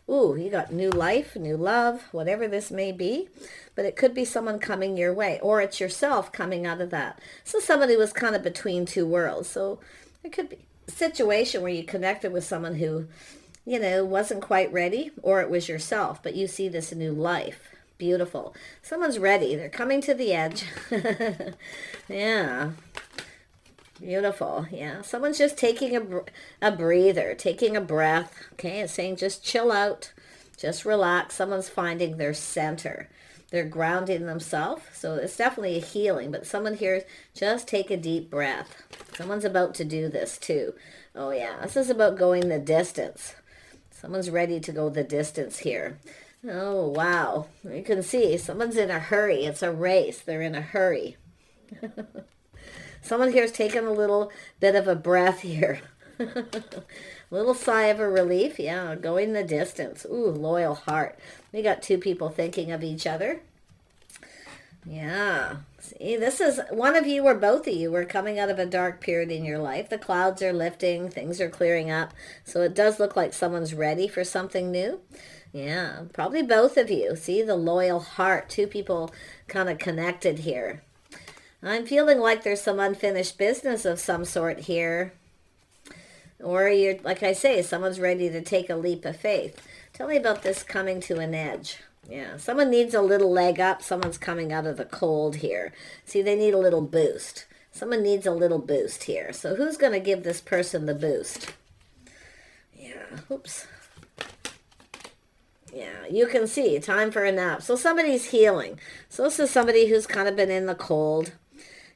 Ooh, you got new life, new love, whatever this may be. But it could be someone coming your way, or it's yourself coming out of that. So somebody was kind of between two worlds. So it could be a situation where you connected with someone who, you know, wasn't quite ready, or it was yourself, but you see this new life. Beautiful. Someone's ready. They're coming to the edge. Yeah. Beautiful. Yeah. Someone's just taking a breather, taking a breath. Okay. It's saying just chill out, just relax. Someone's finding their center. They're grounding themselves. So it's definitely a healing, but someone here, just take a deep breath. Someone's about to do this too. Oh yeah. This is about going the distance. Someone's ready to go the distance here. Oh, wow. You can see someone's in a hurry. It's a race. They're in a hurry. Someone here is taking a little bit of a breath here. A little sigh of a relief. Yeah, going the distance. Ooh, loyal heart. We got two people thinking of each other. Yeah. See, this is one of you or both of you were coming out of a dark period in your life. The clouds are lifting. Things are clearing up. So it does look like someone's ready for something new. Yeah, probably both of you. See, the loyal heart. Two people kind of connected here. I'm feeling like there's some unfinished business of some sort here. Or you're, like I say, someone's ready to take a leap of faith. Tell me about this coming to an edge. Yeah, someone needs a little leg up. Someone's coming out of the cold here. See, they need a little boost. Someone needs a little boost here. So who's going to give this person the boost? Yeah, oops. Yeah, you can see, time for a nap. So somebody's healing. So this is somebody who's kind of been in the cold.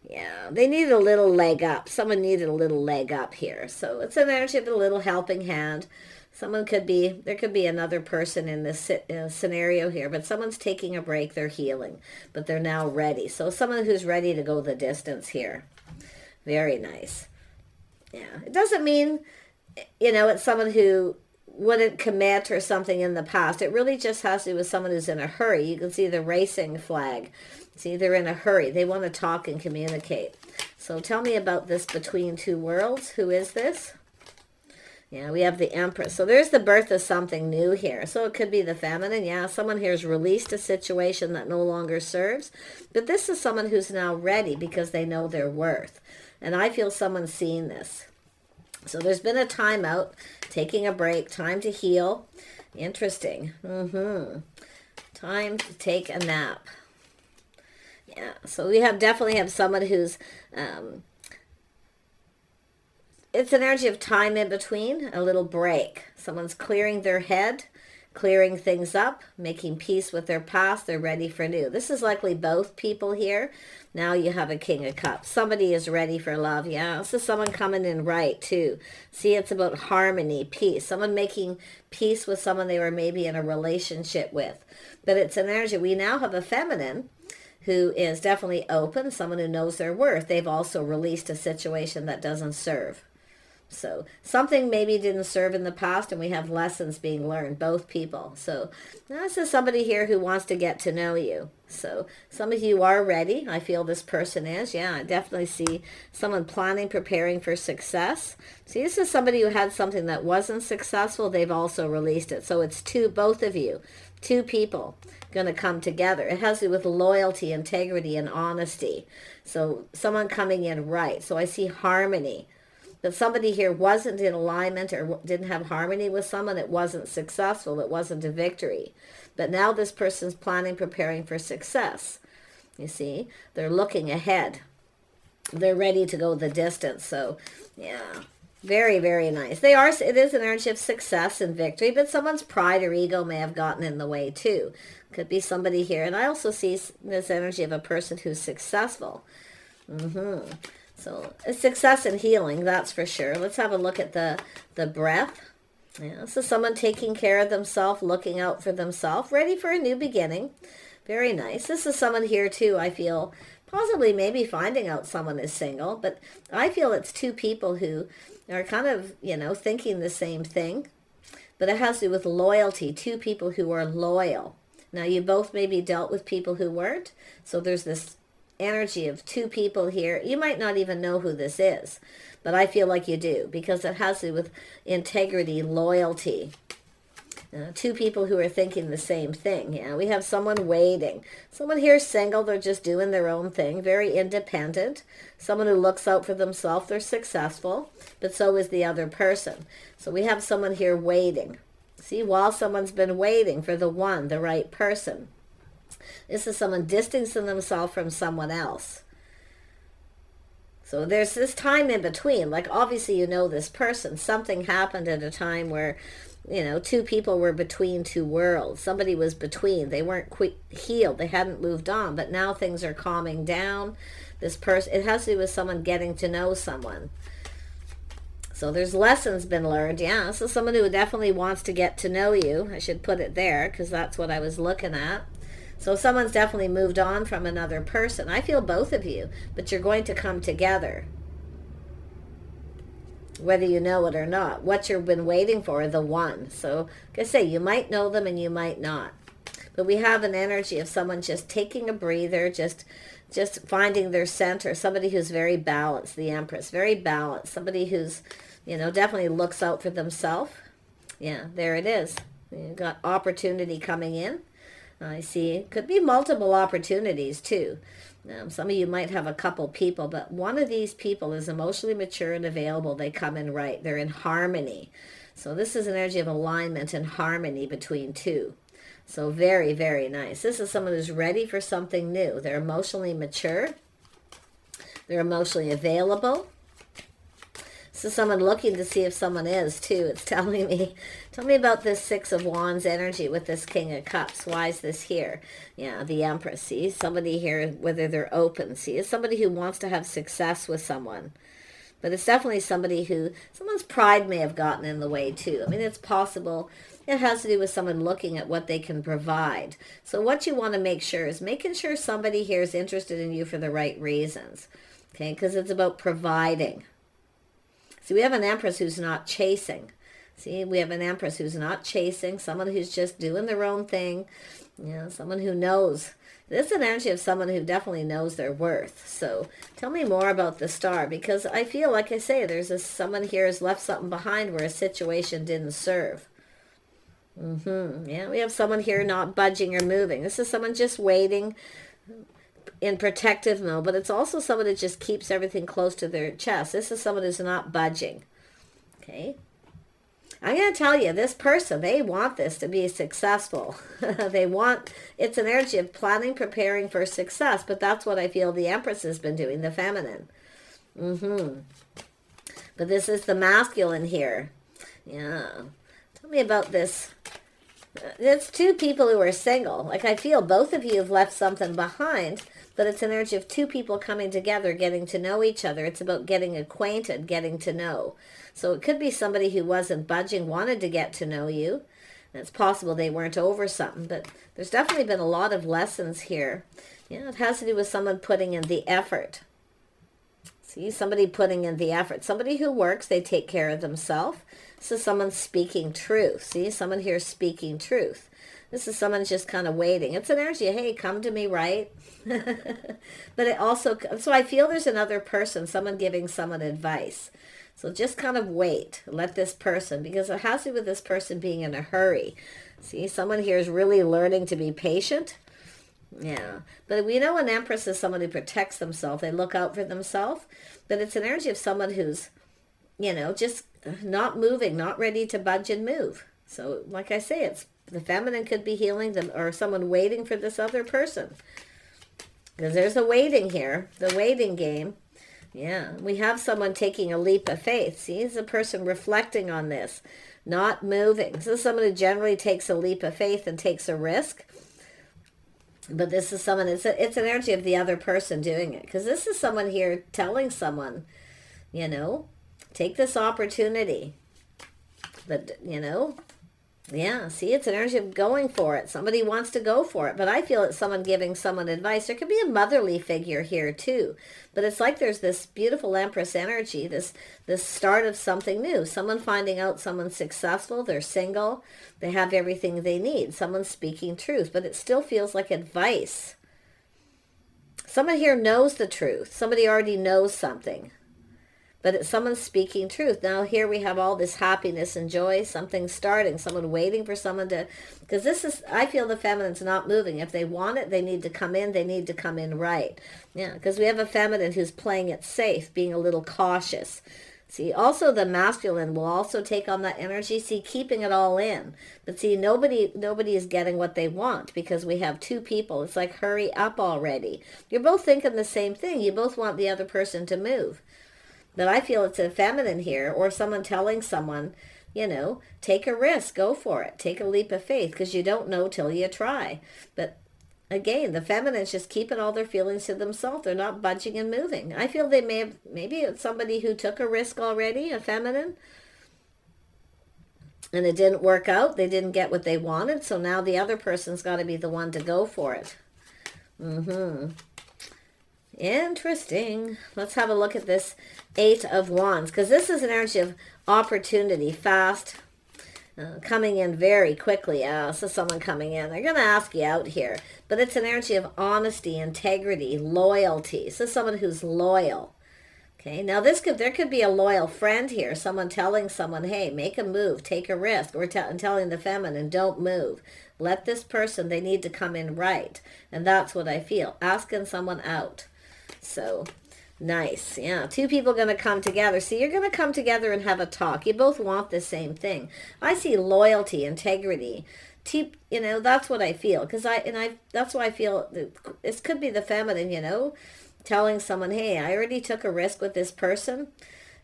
Yeah, they need a little leg up. Someone needed a little leg up here. So it's an energy of a little helping hand. Someone could be, there could be another person in this scenario here, but someone's taking a break. They're healing, but they're now ready. So someone who's ready to go the distance here. Very nice. Yeah, it doesn't mean, you know, it's someone who wouldn't commit or something in the past. It really just has to do with someone who's in a hurry. You can see the racing flag. See, they're in a hurry. They want to talk and communicate. So tell me about this between two worlds. Who is this? Yeah, we have the Empress. So there's the birth of something new here. So it could be the feminine. Yeah, someone here has released a situation that no longer serves. But this is someone who's now ready because they know their worth. And I feel someone's seeing this. So there's been a timeout, taking a break, time to heal. Interesting. Time to take a nap. Yeah, so we definitely have someone who's, it's an energy of time in between, a little break. Someone's clearing their head, clearing things up, making peace with their past. They're ready for new. This is likely both people here. Now you have a King of Cups. Somebody is ready for love. Yeah, this is someone coming in right too. See, it's about harmony, peace. Someone making peace with someone they were maybe in a relationship with. But it's an energy. We now have a feminine who is definitely open, someone who knows their worth. They've also released a situation that doesn't serve. So something maybe didn't serve in the past, and we have lessons being learned, both people. So this is somebody here who wants to get to know you. So some of you are ready. I feel this person is. Yeah, I definitely see someone planning, preparing for success. See, this is somebody who had something that wasn't successful. They've also released it. So it's both of you, two people going to come together. It has to do with loyalty, integrity, and honesty. So someone coming in right. So I see harmony. That somebody here wasn't in alignment or didn't have harmony with someone, it wasn't successful, it wasn't a victory. But now this person's planning, preparing for success. You see, they're looking ahead. They're ready to go the distance. So, yeah, very, very nice. It is an energy of success and victory, but someone's pride or ego may have gotten in the way too. Could be somebody here. And I also see this energy of a person who's successful. So success and healing, that's for sure. Let's have a look at the breath. Yeah, this is someone taking care of themselves, looking out for themselves, ready for a new beginning. Very nice. This is someone here too, I feel, possibly maybe finding out someone is single, but I feel it's two people who are kind of, you know, thinking the same thing. But it has to do with loyalty, two people who are loyal. Now, you both maybe dealt with people who weren't, so there's this energy of two people here. You might not even know who this is, but I feel like you do because it has to do with integrity, loyalty. Two people who are thinking the same thing. Yeah, we have someone waiting. Someone here single, they're just doing their own thing, very independent. Someone who looks out for themselves, they're successful, but so is the other person. So we have someone here waiting. See, while someone's been waiting for the one, the right person. This is someone distancing themselves from someone else. So there's this time in between. Like, obviously you know this person. Something happened at a time where, you know, two people were between two worlds. Somebody was between. They weren't healed. They hadn't moved on. But now things are calming down. This person, it has to do with someone getting to know someone. So there's lessons been learned. Yeah, so someone who definitely wants to get to know you. I should put it there because that's what I was looking at. So someone's definitely moved on from another person. I feel both of you, but you're going to come together. Whether you know it or not. What you've been waiting for, the one. So, like I say, you might know them and you might not. But we have an energy of someone just taking a breather, just finding their center. Somebody who's very balanced, the Empress. Very balanced. Somebody who's, you know, definitely looks out for themselves. Yeah, there it is. You've got opportunity coming in. I see. Could be multiple opportunities too. Some of you might have a couple people, but one of these people is emotionally mature and available. They come in right. They're in harmony. So this is an energy of alignment and harmony between two. So very, very nice. This is someone who's ready for something new. They're emotionally mature. They're emotionally available. This is someone looking to see if someone is too. It's telling me, tell me about this Six of Wands energy with this King of Cups. Why is this here? Yeah, the Empress. See, somebody here, whether they're open. See, it's somebody who wants to have success with someone. But it's definitely somebody who, someone's pride may have gotten in the way too. I mean, it's possible. It has to do with someone looking at what they can provide. So what you want to make sure is making sure somebody here is interested in you for the right reasons. Okay, because it's about providing. See, we have an Empress who's not chasing. See, we have an Empress who's not chasing, someone who's just doing their own thing, you know, someone who knows. This is an energy of someone who definitely knows their worth. So tell me more about the Star, because I feel, like I say, there's someone here has left something behind where a situation didn't serve. Yeah, we have someone here not budging or moving. This is someone just waiting in protective mode, but it's also someone that just keeps everything close to their chest. This is someone who's not budging. Okay. I'm going to tell you, this person, they want this to be successful. They want, it's an energy of planning, preparing for success, but that's what I feel the Empress has been doing, the feminine. But this is the masculine here. Yeah. Tell me about this. It's two people who are single. Like, I feel both of you have left something behind, but it's an energy of two people coming together, getting to know each other. It's about getting acquainted, getting to know. So it could be somebody who wasn't budging, wanted to get to know you. And it's possible they weren't over something, but there's definitely been a lot of lessons here. Yeah, it has to do with someone putting in the effort. See, somebody putting in the effort. Somebody who works, they take care of themselves. This is someone speaking truth. See, someone here speaking truth. This is someone just kind of waiting. It's an energy, hey, come to me, right? But it also, so I feel there's another person, someone giving someone advice. So just kind of wait, let this person, because it has to do with this person being in a hurry. See, someone here is really learning to be patient. Yeah, but we know an Empress is someone who protects themselves. They look out for themselves. But it's an energy of someone who's, you know, just not moving, not ready to budge and move. So like I say, it's the feminine could be healing them, or someone waiting for this other person. Because there's a waiting here, the waiting game. Yeah, we have someone taking a leap of faith. See, it's a person reflecting on this, not moving. This is someone who generally takes a leap of faith and takes a risk. But this is someone, it's an energy of the other person doing it. Because this is someone here telling someone, you know, take this opportunity. But, you know, yeah, see, it's an energy of going for it. Somebody wants to go for it. But I feel it's someone giving someone advice. There could be a motherly figure here too. But it's like there's this beautiful Empress energy, this start of something new. Someone finding out someone's successful, they're single, they have everything they need. Someone's speaking truth, but it still feels like advice. Someone here knows the truth. Somebody already knows something. but it's someone speaking truth. Now here we have all this happiness and joy, something starting, someone waiting for someone to, because this is, I feel the feminine's not moving. If they want it, they need to come in, they need to come in right. Yeah, because we have a feminine who's playing it safe, being a little cautious. See, also the masculine will also take on that energy, see, keeping it all in. But see, nobody is getting what they want because we have two people. It's like, hurry up already. You're both thinking the same thing. You both want the other person to move. But I feel it's a feminine here, or someone telling someone, you know, take a risk, go for it. Take a leap of faith, because you don't know till you try. But again, the feminine's just keeping all their feelings to themselves. They're not budging and moving. I feel they may have, maybe it's somebody who took a risk already, a feminine, and it didn't work out. They didn't get what they wanted, so now the other person's got to be the one to go for it. Interesting. Let's have a look at this Eight of Wands, because this is an energy of opportunity, fast, coming in very quickly. So someone coming in, they're going to ask you out here, but it's an energy of honesty, integrity, loyalty. So someone who's loyal. Okay, now there could be a loyal friend here, someone telling someone, hey, make a move, take a risk, or telling the feminine, don't move. Let this person, they need to come in right. And that's what I feel, asking someone out. So nice. Yeah, two people going to come together. See, you're going to come together and have a talk. You both want the same thing. I see loyalty, integrity. You know, that's what I feel. Because that's why I feel this could be the feminine, you know, telling someone, hey, I already took a risk with this person.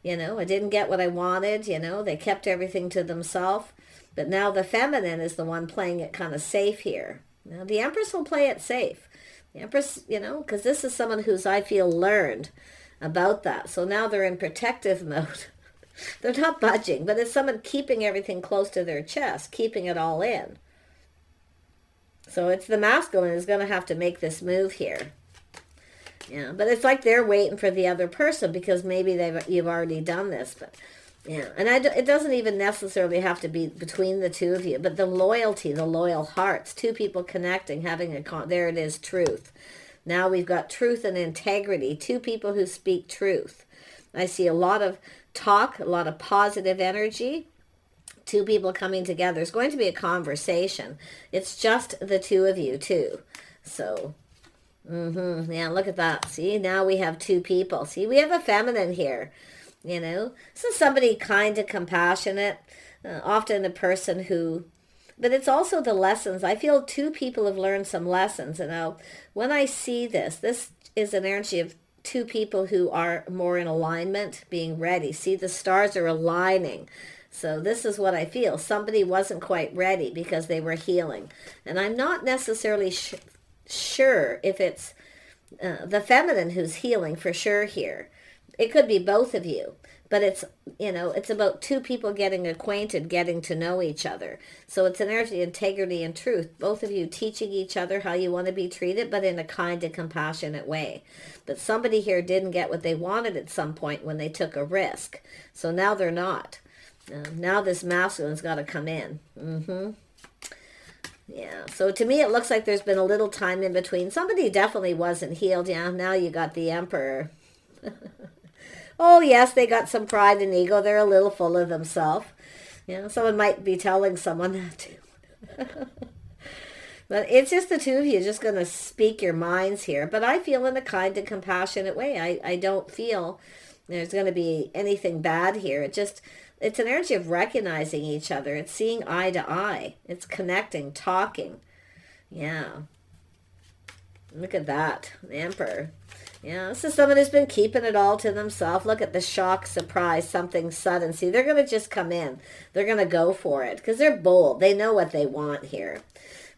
You know, I didn't get what I wanted. You know, they kept everything to themselves. But now the feminine is the one playing it kind of safe here. Now the Empress will play it safe. The Empress, you know, because this is someone who's, I feel, learned about that. So now they're in protective mode. They're not budging, but it's someone keeping everything close to their chest, keeping it all in. So it's the masculine is going to have to make this move here. Yeah, but it's like they're waiting for the other person because maybe you've already done this. But yeah, and it doesn't even necessarily have to be between the two of you, but the loyalty, the loyal hearts, two people connecting, having there it is, truth. Now we've got truth and integrity, two people who speak truth. I see a lot of talk, a lot of positive energy, two people coming together. It's going to be a conversation. It's just the two of you too. So, yeah, look at that. See, now we have two people. See, we have a feminine here. You know, so somebody kind of compassionate, often a person who, but it's also the lessons. I feel two people have learned some lessons. And now when I see this is an energy of two people who are more in alignment, being ready. See, the stars are aligning. So this is what I feel. Somebody wasn't quite ready because they were healing. And I'm not necessarily sure if it's the feminine who's healing for sure here. It could be both of you, but it's, you know, it's about two people getting acquainted, getting to know each other. So it's an energy, integrity, and truth. Both of you teaching each other how you want to be treated, but in a kind and compassionate way. But somebody here didn't get what they wanted at some point when they took a risk. So now they're not. Now this masculine's got to come in. Yeah, so to me it looks like there's been a little time in between. Somebody definitely wasn't healed. Yeah, now you got the Emperor. Oh, yes, they got some pride and ego. They're a little full of themselves. You know, someone might be telling someone that too. But it's just the two of you just going to speak your minds here. But I feel in a kind and compassionate way. I don't feel there's going to be anything bad here. It's an energy of recognizing each other. It's seeing eye to eye. It's connecting, talking. Yeah. Look at that. The Emperor. Yeah, this is someone who's been keeping it all to themselves. Look at the shock, surprise, something sudden. See, they're going to just come in. They're going to go for it because they're bold. They know what they want here.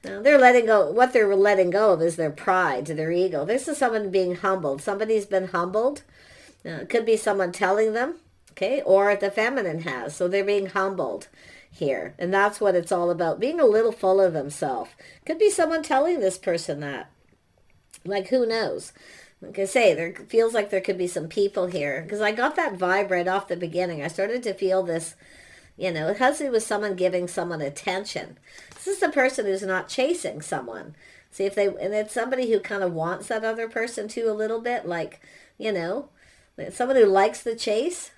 Now, they're letting go. What they're letting go of is their pride, their ego. This is someone being humbled. Somebody's been humbled. It could be someone telling them, okay, or the feminine has. So they're being humbled here. And that's what it's all about, being a little full of themselves. Could be someone telling this person that. Like, who knows? Like I say, there feels like there could be some people here. Because I got that vibe right off the beginning. I started to feel this, you know, it has to do with someone giving someone attention. This is the person who's not chasing someone. And it's somebody who kind of wants that other person too a little bit. Like, you know, Someone who likes the chase.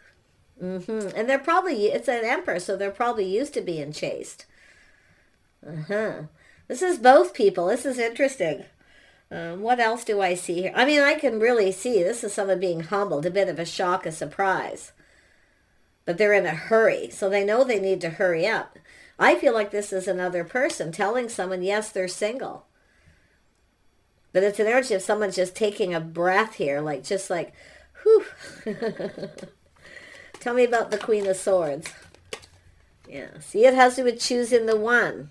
And they're probably, it's an Emperor, so they're probably used to being chased. This is both people. This is interesting. What else do I see here? I mean, I can really see this is someone being humbled, a bit of a shock, a surprise. But they're in a hurry, so they know they need to hurry up. I feel like this is another person telling someone, yes, they're single. But it's an energy of someone just taking a breath here, like just like, whew. Tell me about the Queen of Swords. Yeah, see, it has to do with choosing the one.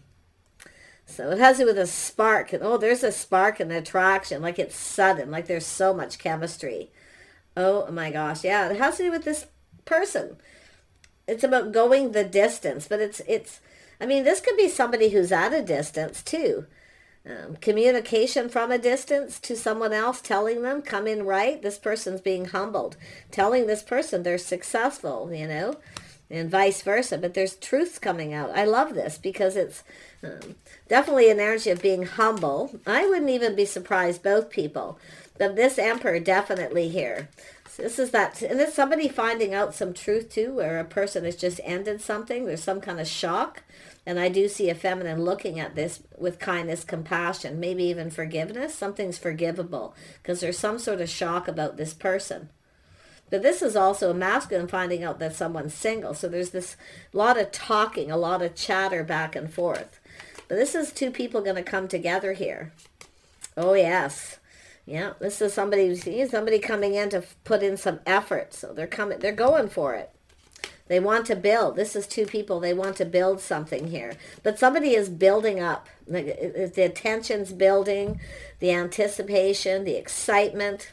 So it has to do with a spark. Oh, there's a spark and attraction, like it's sudden, like there's so much chemistry. Oh my gosh, yeah, it has to do with this person. It's about going the distance, but it's. I mean, this could be somebody who's at a distance too. Communication from a distance to someone else, telling them, come in right. This person's being humbled, telling this person they're successful, you know, and vice versa. But there's truths coming out. I love this because it's definitely an energy of being humble. I wouldn't even be surprised, both people. But this Emperor definitely here. So this is that, and it's somebody finding out some truth too, where a person has just ended something. There's some kind of shock. And I do see a feminine looking at this with kindness, compassion, maybe even forgiveness. Something's forgivable because there's some sort of shock about this person. But this is also a masculine finding out that someone's single. So there's this lot of talking, a lot of chatter back and forth. But this is two people going to come together here. Oh, yes. Yeah, this is somebody coming in to put in some effort. So they're going for it. They want to build. This is two people. They want to build something here. But somebody is building up. The attention's building, the anticipation, the excitement.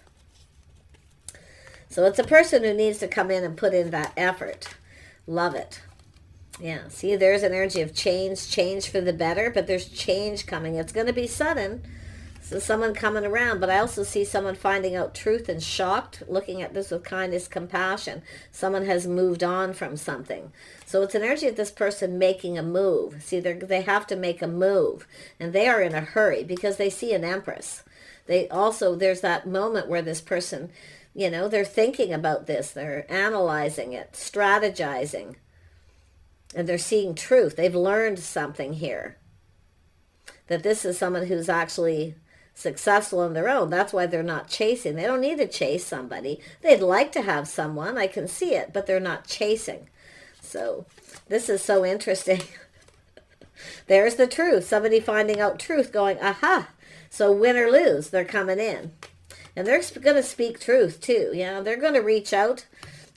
So it's a person who needs to come in and put in that effort. Love it. Yeah, see, there's an energy of change for the better, but there's change coming. It's going to be sudden. So someone coming around, but I also see someone finding out truth and shocked, looking at this with kindness, compassion. Someone has moved on from something. So it's an energy of this person making a move. See, they have to make a move, and they are in a hurry because they see an Empress. There's that moment where this person, you know, they're thinking about this. They're analyzing it, strategizing, and they're seeing truth. They've learned something here. That this is someone who's actually successful on their own. That's why they're not chasing. They don't need to chase somebody. They'd like to have someone. I can see it, but they're not chasing. So this is so interesting. There's the truth. Somebody finding out truth going, aha. So win or lose, they're coming in. And they're going to speak truth too. Yeah, they're going to reach out.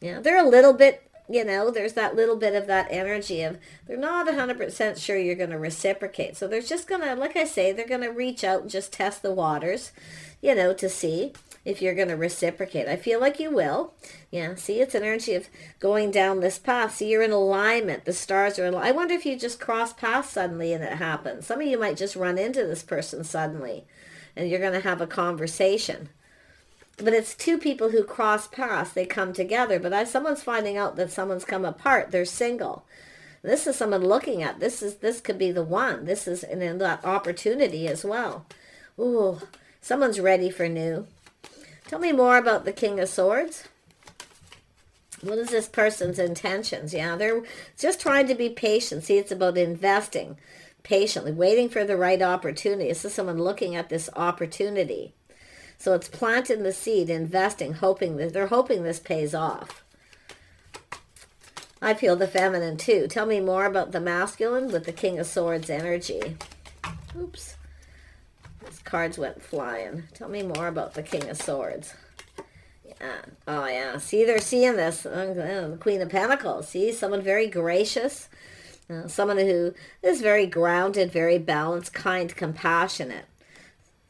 Yeah, they're a little bit, you know, there's that little bit of that energy of they're not 100% sure you're going to reciprocate. So they're just going to, like I say, they're going to reach out and just test the waters, you know, to see if you're going to reciprocate. I feel like you will. Yeah, see, it's an energy of going down this path. See, you're in alignment. The stars are in alignment. I wonder if you just cross paths suddenly and it happens. Some of you might just run into this person suddenly and you're going to have a conversation. But it's two people who cross paths. They come together. But as someone's finding out that someone's come apart, they're single. This is someone looking at. This could be the one. This is in that opportunity as well. Ooh, someone's ready for new. Tell me more about the King of Swords. What is this person's intentions? Yeah, they're just trying to be patient. See, it's about investing patiently, waiting for the right opportunity. This is someone looking at this opportunity. So it's planting the seed, investing, hoping that they're hoping this pays off. I feel the feminine too. Tell me more about the masculine with the King of Swords energy. Oops. These cards went flying. Tell me more about the King of Swords. Yeah. Oh, yeah. See, they're seeing this. The Queen of Pentacles. See, someone very gracious. Someone who is very grounded, very balanced, kind, compassionate.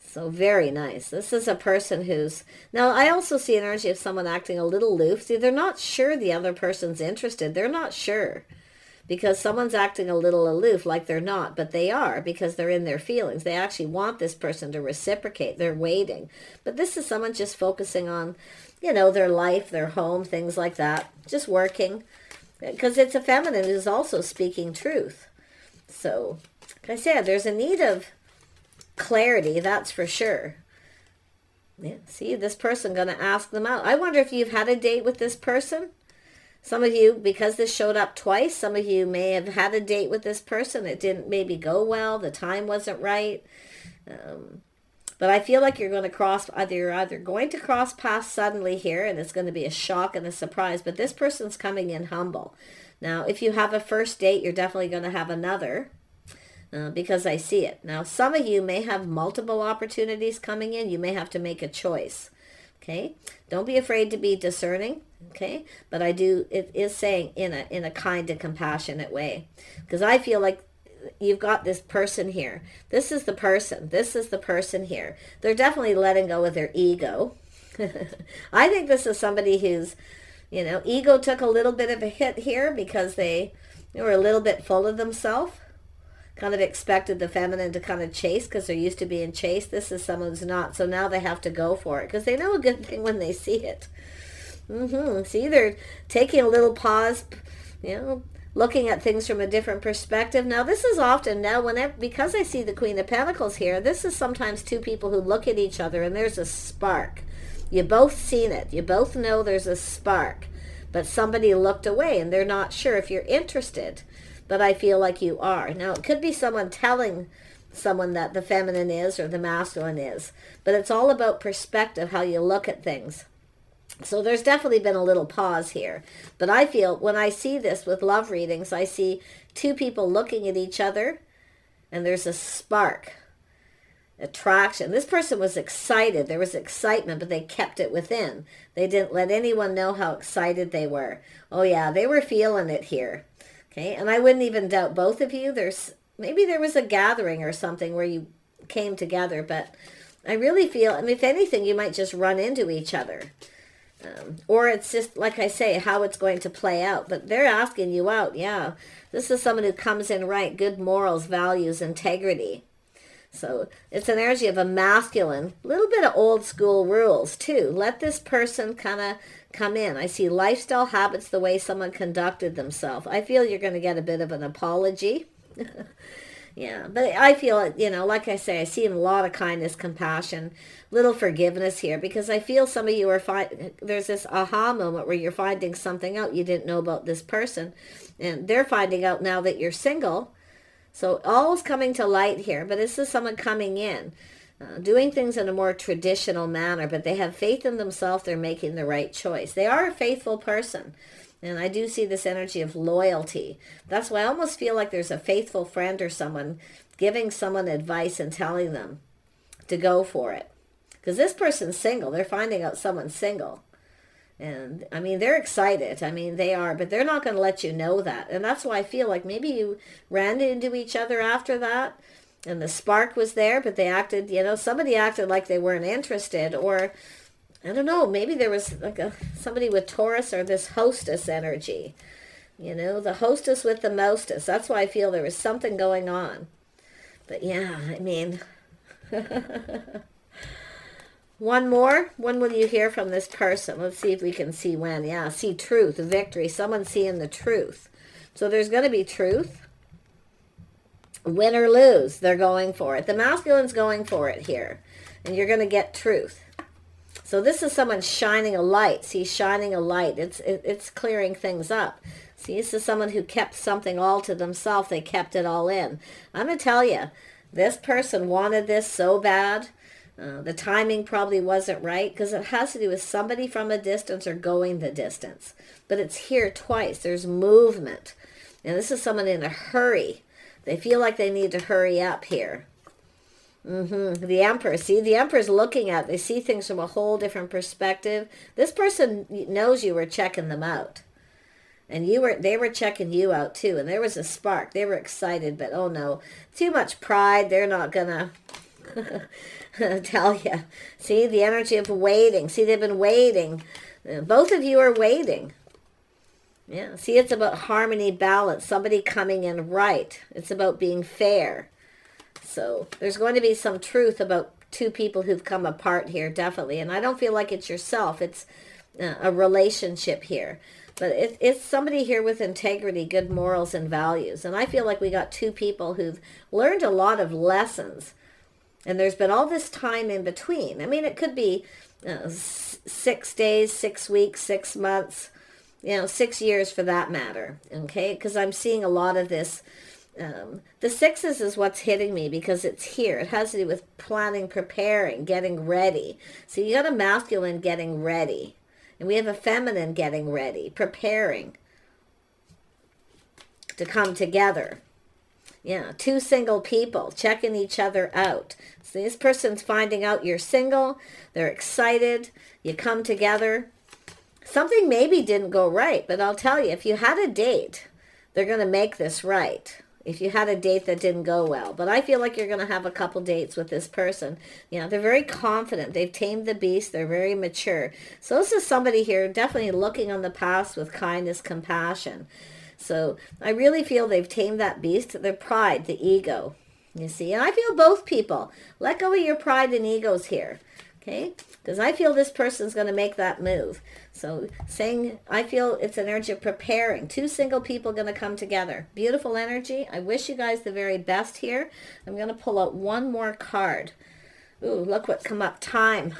So very nice. This is a person who's... Now, I also see an energy of someone acting a little aloof. See, they're not sure the other person's interested. They're not sure. Because someone's acting a little aloof like they're not. But they are because they're in their feelings. They actually want this person to reciprocate. They're waiting. But this is someone just focusing on, you know, their life, their home, things like that. Just working. Because it's a feminine who's also speaking truth. So, like I said, there's a need of clarity, that's for sure. Yeah, see, this person going to ask them out. I wonder if you've had a date with this person. Some of you, because this showed up twice, some of you may have had a date with this person. It didn't maybe go well. The time wasn't right. But I feel like you're going to you're either going to cross paths suddenly here, and it's going to be a shock and a surprise. But this person's coming in humble. Now, if you have a first date, you're definitely going to have another. Because I see it. Now, some of you may have multiple opportunities coming in. You may have to make a choice. Okay? Don't be afraid to be discerning. Okay? But it is saying in a kind and compassionate way. Because I feel like you've got this person here. This is the person. This is the person here. They're definitely letting go of their ego. I think this is somebody who's, ego took a little bit of a hit here because they were a little bit full of themselves. Kind of expected the feminine to kind of chase because they're used to being chased. This is someone who's not. So now they have to go for it because they know a good thing when they see it. See, they're taking a little pause, looking at things from a different perspective. Now, this is often because I see the Queen of Pentacles here, this is sometimes two people who look at each other and there's a spark. You both seen it. You both know there's a spark. But somebody looked away and they're not sure if you're interested. But I feel like you are. Now, it could be someone telling someone that the feminine is or the masculine is. But it's all about perspective, how you look at things. So there's definitely been a little pause here. But I feel when I see this with love readings, I see two people looking at each other and there's a spark, attraction. This person was excited. There was excitement, but they kept it within. They didn't let anyone know how excited they were. Oh yeah, they were feeling it here. Okay, and I wouldn't even doubt both of you. Maybe there was a gathering or something where you came together, but I really feel, if anything, you might just run into each other. Or it's just, like I say, how it's going to play out. But they're asking you out, yeah. This is someone who comes in right, good morals, values, integrity. So it's an energy of a masculine, a little bit of old school rules too. Let this person kind of come in. I see lifestyle habits, the way someone conducted themselves. I feel you're going to get a bit of an apology. Yeah, but I feel, like I say, I see a lot of kindness, compassion, little forgiveness here, because I feel some of you there's this aha moment where you're finding something out you didn't know about this person, and they're finding out now that you're single. So all's coming to light here, but this is someone coming in, doing things in a more traditional manner, but they have faith in themselves. They're making the right choice. They are a faithful person. And I do see this energy of loyalty. That's why I almost feel like there's a faithful friend or someone giving someone advice and telling them to go for it. Because this person's single. They're finding out someone's single. And, they're excited. They are. But they're not going to let you know that. And that's why I feel like maybe you ran into each other after that. And the spark was there. But they acted, somebody acted like they weren't interested. Or I don't know, maybe there was like somebody with Taurus or this hostess energy. The hostess with the mostess. That's why I feel there was something going on. But yeah, one more. When will you hear from this person? Let's see if we can see when. Yeah, see truth, victory. Someone's seeing the truth. So there's going to be truth. Win or lose, they're going for it. The masculine's going for it here. And you're going to get truth. So this is someone shining a light. See, shining a light. It's clearing things up. See, this is someone who kept something all to themselves. They kept it all in. I'm going to tell you, this person wanted this so bad. The timing probably wasn't right because it has to do with somebody from a distance or going the distance. But it's here twice. There's movement. And this is someone in a hurry. They feel like they need to hurry up here. The Emperor. See, the Emperor's looking at it. They see things from a whole different perspective. This person knows you were checking them out. And they were checking you out too. And there was a spark. They were excited, but oh no. Too much pride. They're not going to tell you. See, the energy of waiting. See, they've been waiting. Both of you are waiting. Yeah, see, it's about harmony, balance. Somebody coming in right. It's about being fair. So there's going to be some truth about two people who've come apart here, definitely. And I don't feel like it's yourself. It's a relationship here. But it's somebody here with integrity, good morals, and values. And I feel like we got two people who've learned a lot of lessons. And there's been all this time in between. I mean, it could be 6 days, 6 weeks, 6 months, 6 years for that matter, okay? Because I'm seeing a lot of this. The sixes is what's hitting me because it's here. It has to do with planning, preparing, getting ready. So you got a masculine getting ready. And we have a feminine getting ready, preparing to come together. Yeah, 2 single people checking each other out. So this person's finding out you're single. They're excited. You come together. Something maybe didn't go right, but I'll tell you, if you had a date, they're going to make this right. If you had a date that didn't go well. But I feel like you're going to have a couple dates with this person. They're very confident. They've tamed the beast. They're very mature. So this is somebody here definitely looking on the past with kindness, compassion. So I really feel they've tamed that beast, their pride, the ego. You see, and I feel both people. Let go of your pride and egos here, okay? Because I feel this person's going to make that move. So saying, I feel it's an energy of preparing. 2 single people going to come together. Beautiful energy. I wish you guys the very best here. I'm going to pull out one more card. Ooh, look what come up. Time.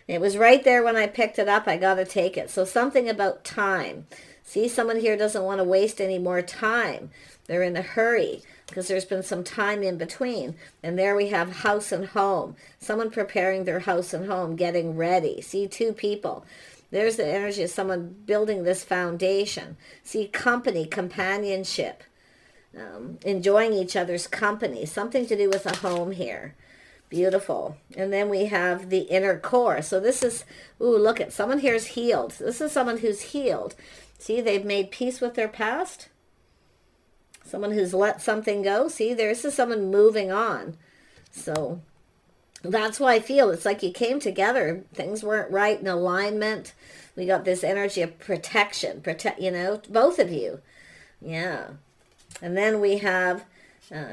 It was right there when I picked it up. I got to take it. So something about time. See, someone here doesn't want to waste any more time. They're in a hurry because there's been some time in between. And there we have house and home. Someone preparing their house and home, getting ready. See, 2 people. There's the energy of someone building this foundation. See, company, companionship, enjoying each other's company. Something to do with a home here. Beautiful. And then we have the inner core. So this is, ooh, look at someone here's healed. This is someone who's healed. See, they've made peace with their past. Someone who's let something go. See, this is someone moving on. So that's why I feel it's like you came together. Things weren't right in alignment. We got this energy of protection. Both of you. Yeah. And then we have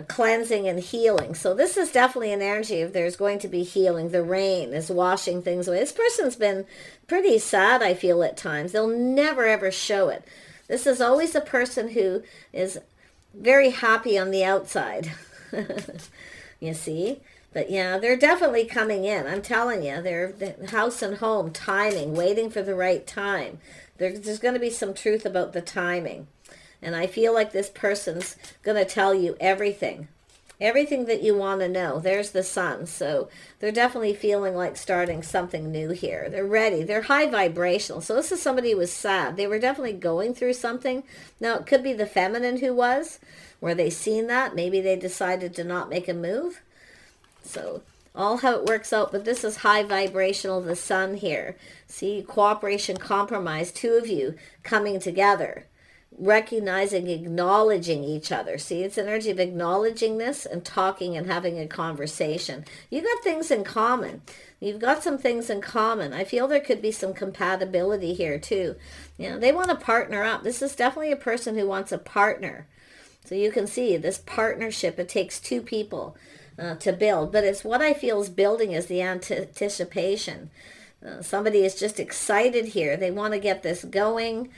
cleansing and healing. So this is definitely an energy of there's going to be healing. The rain is washing things away. This person's been pretty sad, I feel, at times. They'll never, ever show it. This is always a person who is very happy on the outside. You see? But yeah, they're definitely coming in. I'm telling you, they're the house and home, timing, waiting for the right time. There's going to be some truth about the timing. And I feel like this person's going to tell you everything. Everything that you want to know. There's the sun. So they're definitely feeling like starting something new here. They're ready. They're high vibrational. So this is somebody who was sad. They were definitely going through something. Now, it could be the feminine who was. Were they seen that? Maybe they decided to not make a move. So all how it works out. But this is high vibrational, the sun here. See, cooperation, compromise. 2 of you coming together. Recognizing, acknowledging each other. See, it's energy of acknowledging this and talking and having a conversation. You got things in common. You've got some things in common. I feel there could be some compatibility here too. They want to partner up. This is definitely a person who wants a partner. So you can see this partnership, it takes 2 people to build. But it's what I feel is building is the anticipation. Somebody is just excited here. They want to get this going.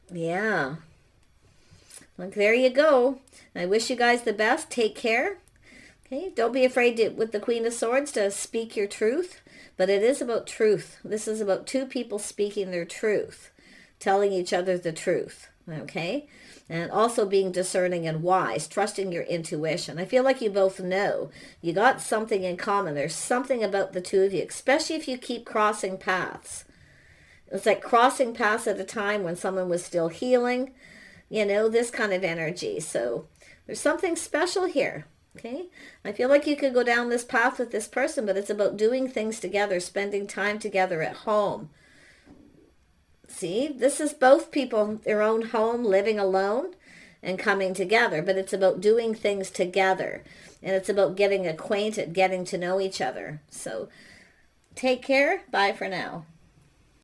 Yeah. Like, there you go. I wish you guys the best. Take care. Okay. Don't be afraid to, with the Queen of Swords, to speak your truth. But it is about truth. This is about 2 people speaking their truth. Telling each other the truth. Okay. And also being discerning and wise. Trusting your intuition. I feel like you both know. You got something in common. There's something about the 2 of you. Especially if you keep crossing paths. It's like crossing paths at a time when someone was still healing, this kind of energy. So there's something special here, okay? I feel like you could go down this path with this person, but it's about doing things together, spending time together at home. See, this is both people, their own home, living alone and coming together, but it's about doing things together. And it's about getting acquainted, getting to know each other. So take care. Bye for now.